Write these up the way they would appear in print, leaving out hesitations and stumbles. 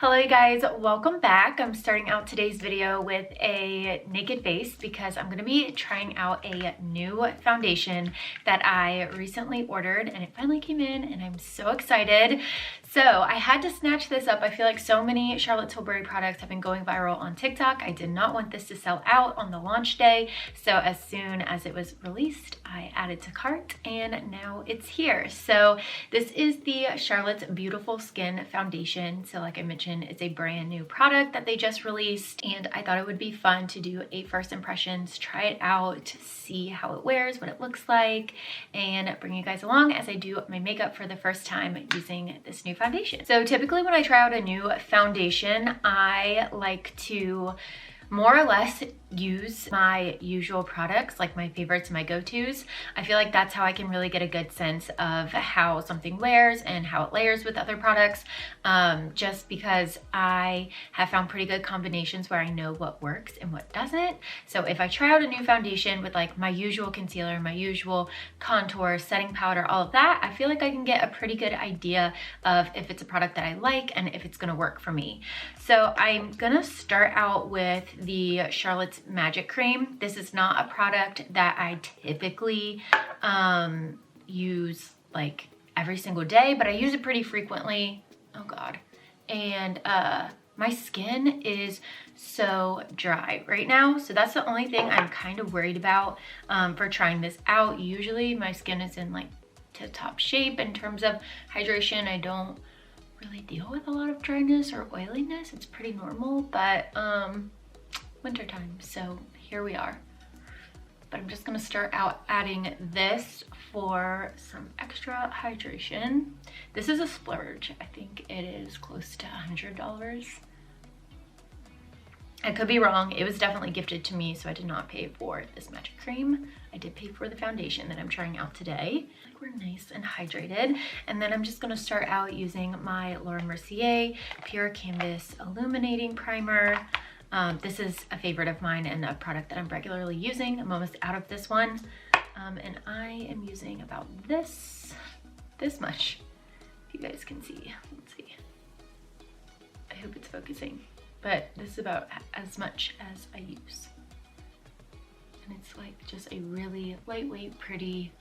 Hello you guys, welcome back. I'm starting out today's video with a naked face because I'm going to be trying out a new foundation that I recently ordered and it finally came in and I'm so excited. So I had to snatch this up. I feel like so many Charlotte Tilbury products have been going viral on TikTok. I did not want this to sell out on the launch day. So as soon as it was released, I added to cart and now it's here. So this is the Charlotte's Beautiful Skin Foundation. So like I mentioned, it's a brand new product that they just released and I thought it would be fun to do a first impressions, try it out, see how it wears, what it looks like, and bring you guys along as I do my makeup for the first time using this new foundation. So typically when I try out a new foundation, I like to more or less use my usual products, like my favorites, my go-tos. I feel like that's how I can really get a good sense of how something wears and how it layers with other products, just because I have found pretty good combinations where I know what works and what doesn't. So if I try out a new foundation with like my usual concealer, my usual contour, setting powder, all of that, I feel like I can get a pretty good idea of if it's a product that I like and if it's gonna work for me. So I'm gonna start out with the Charlotte's Magic Cream. This is not a product that I typically use like every single day, but I use it pretty frequently. Oh God. And my skin is so dry right now. So that's the only thing I'm kind of worried about for trying this out. Usually my skin is in like tip-top shape in terms of hydration. I don't really deal with a lot of dryness or oiliness. It's pretty normal, but wintertime, so here we are. But I'm just gonna start out adding this for some extra hydration. This is a splurge. I think it is close to $100. I could be wrong. It was definitely gifted to me, so I did not pay for this magic cream. I did pay for the foundation that I'm trying out today. Like we're nice and hydrated. And then I'm just gonna start out using my Laura Mercier Pure Canvas Illuminating Primer. This is a favorite of mine and a product that I'm regularly using. I'm almost out of this one. And I am using about this much, if you guys can see. Let's see. I hope it's focusing. But this is about as much as I use. And it's like just a really lightweight, pretty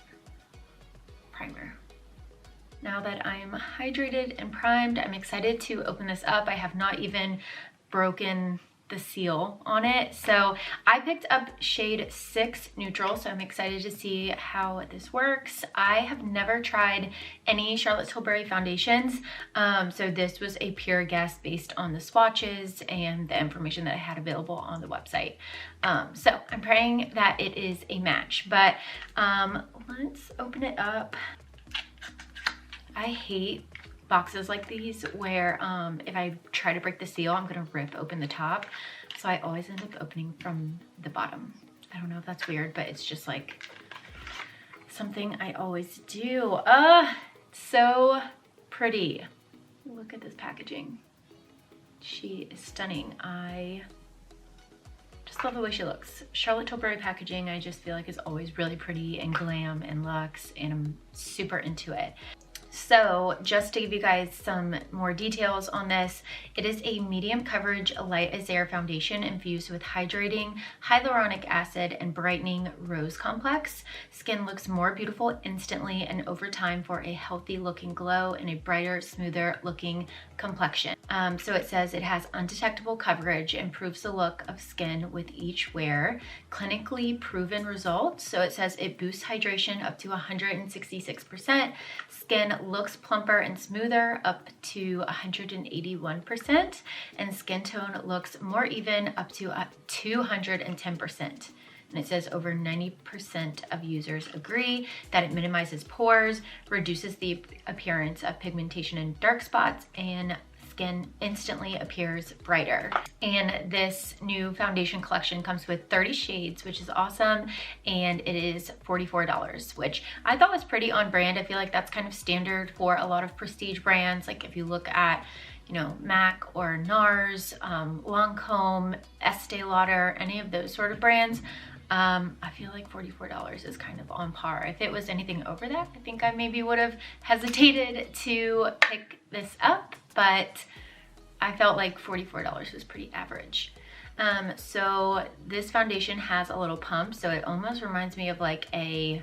primer. Now that I'm hydrated and primed, I'm excited to open this up. I have not even broken the seal on it. So I picked up shade 6 Neutral, so I'm excited to see how this works. I have never tried any Charlotte Tilbury foundations, so this was a pure guess based on the swatches and the information that I had available on the website. So I'm praying that it is a match, but let's open it up. I hate boxes like these where if I try to break the seal, I'm gonna rip open the top. So I always end up opening from the bottom. I don't know if that's weird, but it's just like something I always do. So pretty. Look at this packaging. She is stunning. I just love the way she looks. Charlotte Tilbury packaging, I just feel like is always really pretty and glam and luxe, and I'm super into it. So just to give you guys some more details on this, it is a medium coverage light as air foundation infused with hydrating hyaluronic acid and brightening rose complex. Skin looks more beautiful instantly and over time for a healthy looking glow and a brighter, smoother looking complexion. So it says it has undetectable coverage, improves the look of skin with each wear, clinically proven results. So it says it boosts hydration up to 166%, skin looks plumper and smoother up to 181%, and skin tone looks more even up to 210%. And it says over 90% of users agree that it minimizes pores, reduces the appearance of pigmentation and dark spots, and skin instantly appears brighter. And this new foundation collection comes with 30 shades, which is awesome, and it is $44, which I thought was pretty on brand. I feel like that's kind of standard for a lot of prestige brands. Like if you look at, you know, MAC or NARS, Lancome, Estee Lauder, any of those sort of brands, I feel like $44 is kind of on par. If it was anything over that, I think I maybe would have hesitated to pick this up, but I felt like $44 was pretty average. So this foundation has a little pump, so it almost reminds me of like a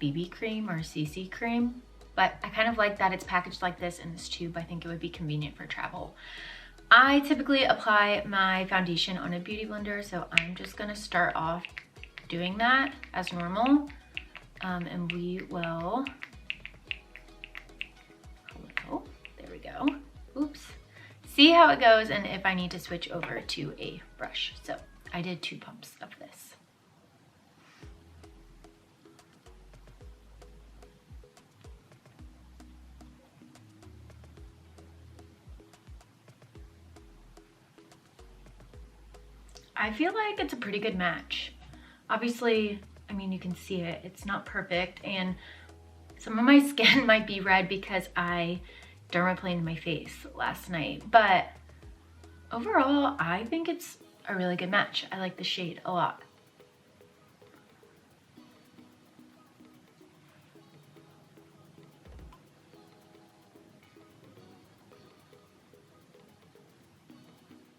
BB cream or CC cream, but I kind of like that it's packaged like this in this tube. I think it would be convenient for travel. I typically apply my foundation on a beauty blender, so I'm just gonna start off doing that as normal, and we will, there we go, oops. See how it goes and if I need to switch over to a brush. So I did 2 pumps of this. I feel like it's a pretty good match. Obviously, I mean, you can see it, it's not perfect, and some of my skin might be red because I dermaplaned my face last night, but overall, I think it's a really good match. I like the shade a lot.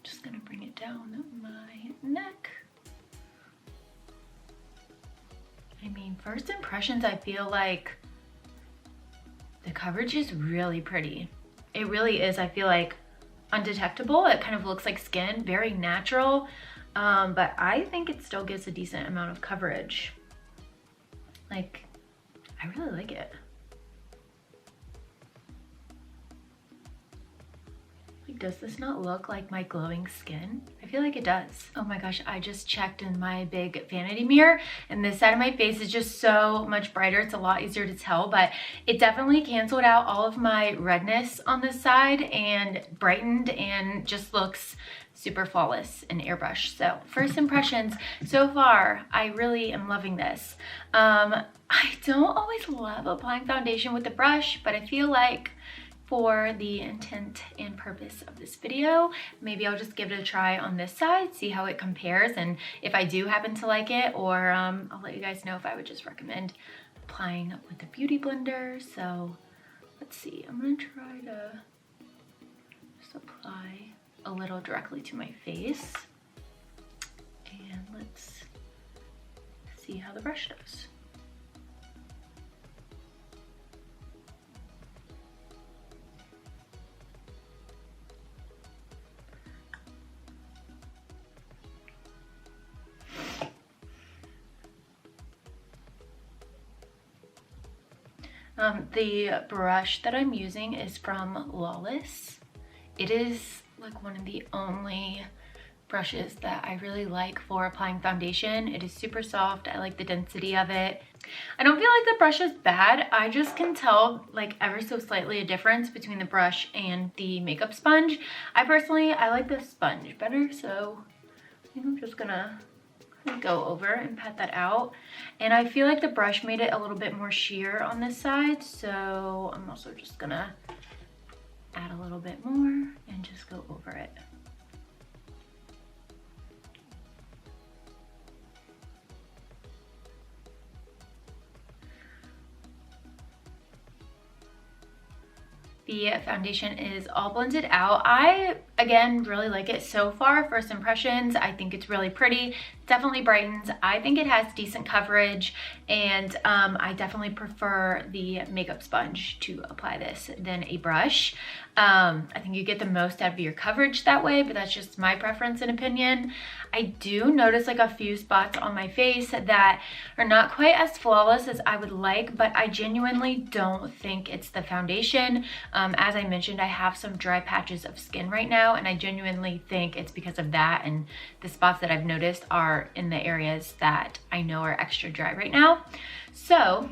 Just gonna bring it down my neck. I mean, first impressions, I feel like the coverage is really pretty. It really is, I feel like, undetectable. It kind of looks like skin, very natural, but I think it still gives a decent amount of coverage. Like, I really like it. Like, does this not look like my glowing skin? I feel like it does. Oh my gosh, I just checked in my big vanity mirror and this side of my face is just so much brighter. It's a lot easier to tell, but it definitely canceled out all of my redness on this side and brightened and just looks super flawless in airbrush. So first impressions so far, I really am loving this. I don't always love applying foundation with the brush, but I feel like for the intent and purpose of this video, maybe I'll just give it a try on this side, see how it compares, and if I do happen to like it, or I'll let you guys know if I would just recommend applying with a beauty blender. So let's see, I'm gonna try to just apply a little directly to my face, and let's see how the brush does. The brush that I'm using is from Lawless. It is like one of the only brushes that I really like for applying foundation. It is super soft. I like the density of it. I don't feel like the brush is bad. I just can tell like ever so slightly a difference between the brush and the makeup sponge. I like the sponge better, so I think I'm just gonna go over and pat that out. And I feel like the brush made it a little bit more sheer on this side, so I'm also just gonna add a little bit more and just go over it. The foundation is all blended out. I, again, really like it so far. First impressions, I think it's really pretty. Definitely brightens. I think it has decent coverage, and I definitely prefer the makeup sponge to apply this than a brush. I think you get the most out of your coverage that way, but that's just my preference and opinion. I do notice like a few spots on my face that are not quite as flawless as I would like, but I genuinely don't think it's the foundation. As I mentioned, I have some dry patches of skin right now, and I genuinely think it's because of that, and the spots that I've noticed are in the areas that I know are extra dry right now. So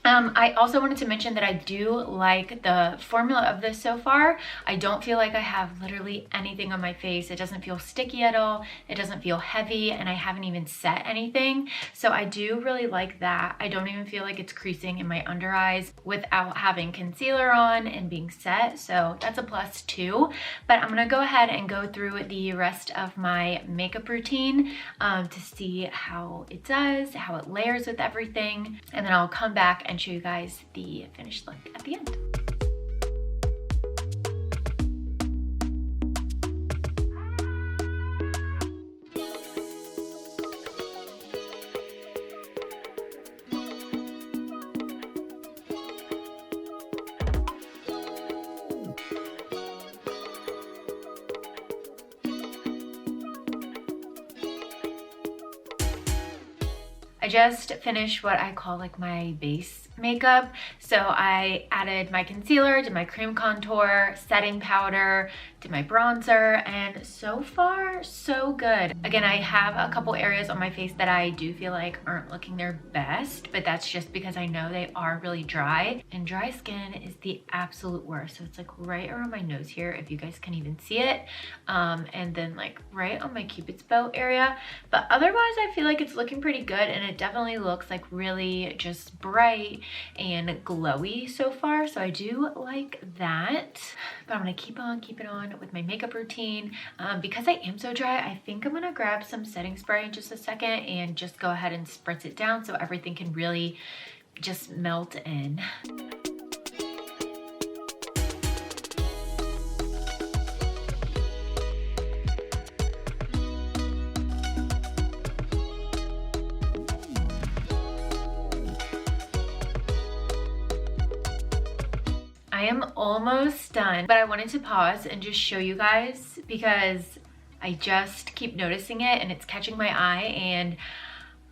I also wanted to mention that I do like the formula of this so far. I don't feel like I have literally anything on my face. It doesn't feel sticky at all. It doesn't feel heavy, and I haven't even set anything. So I do really like that. I don't even feel like it's creasing in my under eyes without having concealer on and being set. So that's a plus too. But I'm gonna go ahead and go through the rest of my makeup routine to see how it does, how it layers with everything. And then I'll come back and show you guys the finished look at the end. I just finished what I call like my base makeup. So I added my concealer, did my cream contour, setting powder, did my bronzer, and so far so good. Again, I have a couple areas on my face that I do feel like aren't looking their best, but that's just because I know they are really dry, and dry skin is the absolute worst. So it's like right around my nose here, if you guys can even see it, and then like right on my Cupid's bow area. But otherwise I feel like it's looking pretty good, and it definitely looks like really just bright and glowy so far, so I do like that. But I'm gonna keep on keeping on with my makeup routine. Because I am so dry, I think I'm gonna grab some setting spray in just a second and just go ahead and spritz it down so everything can really just melt in. I am almost done, but I wanted to pause and just show you guys because I just keep noticing it and it's catching my eye and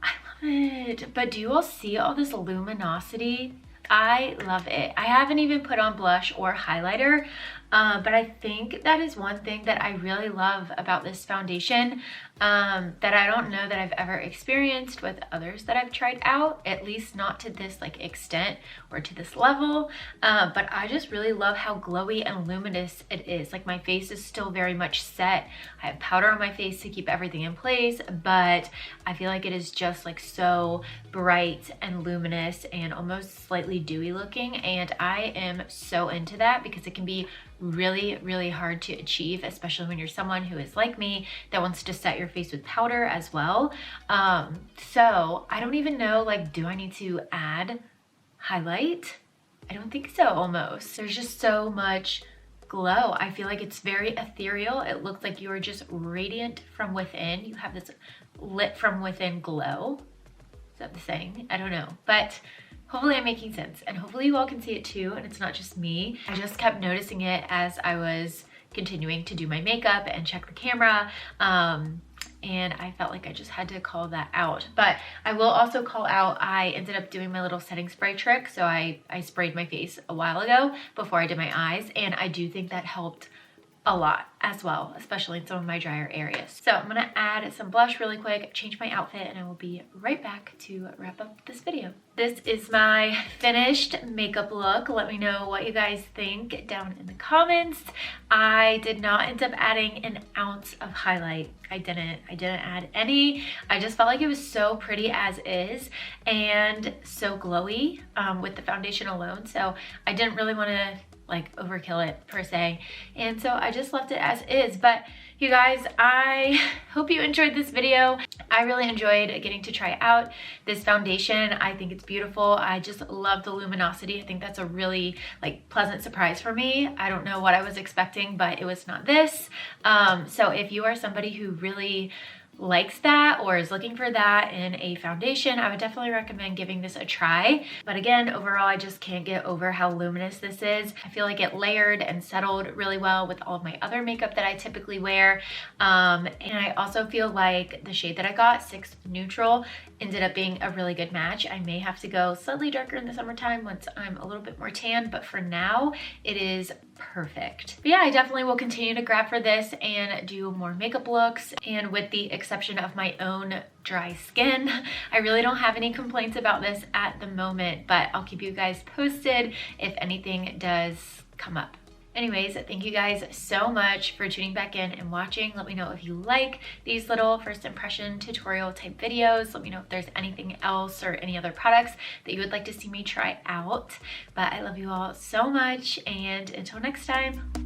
I love it. But do you all see all this luminosity? I love it. I haven't even put on blush or highlighter, but I think that is one thing that I really love about this foundation that I don't know that I've ever experienced with others that I've tried out, at least not to this like extent or to this level. But I just really love how glowy and luminous it is. Like my face is still very much set. I have powder on my face to keep everything in place, but I feel like it is just like so bright and luminous and almost slightly dewy looking, and I am so into that because it can be really hard to achieve, especially when you're someone who is like me that wants to set your face with powder as well. So I don't even know, like, do I need to add highlight? I don't think so. Almost, there's just so much glow. I feel like it's very ethereal. It looks like you are just radiant from within. You have this lit from within glow. Is that the saying? I don't know, but hopefully I'm making sense, and hopefully you all can see it too, and it's not just me. I just kept noticing it as I was continuing to do my makeup and check the camera, and I felt like I just had to call that out. But I will also call out, I ended up doing my little setting spray trick. So I sprayed my face a while ago before I did my eyes, and I do think that helped a lot as well, especially in some of my drier areas. So I'm gonna add some blush really quick, change my outfit, and I will be right back to wrap up this video. This is my finished makeup look. Let me know what you guys think down in the comments. I did not end up adding an ounce of highlight. I didn't add any. I just felt like it was so pretty as is and so glowy with the foundation alone. So I didn't really want to like overkill it per se, and so I just left it as is. But you guys, I hope you enjoyed this video. I really enjoyed getting to try out this foundation. I think it's beautiful. I just love the luminosity. I think that's a really like pleasant surprise for me. I don't know what I was expecting, but it was not this. So if you are somebody who really likes that or is looking for that in a foundation, I would definitely recommend giving this a try. But again, overall, I just can't get over how luminous this is. I feel like it layered and settled really well with all of my other makeup that I typically wear. And I also feel like the shade that I got, 6 Neutral, ended up being a really good match. I may have to go slightly darker in the summertime once I'm a little bit more tan, but for now it is perfect. But yeah, I definitely will continue to grab for this and do more makeup looks, and with the exception of my own dry skin, I really don't have any complaints about this at the moment, but I'll keep you guys posted if anything does come up. Anyways, thank you guys so much for tuning back in and watching. Let me know if you like these little first impression tutorial type videos. Let me know if there's anything else or any other products that you would like to see me try out. But I love you all so much, and until next time.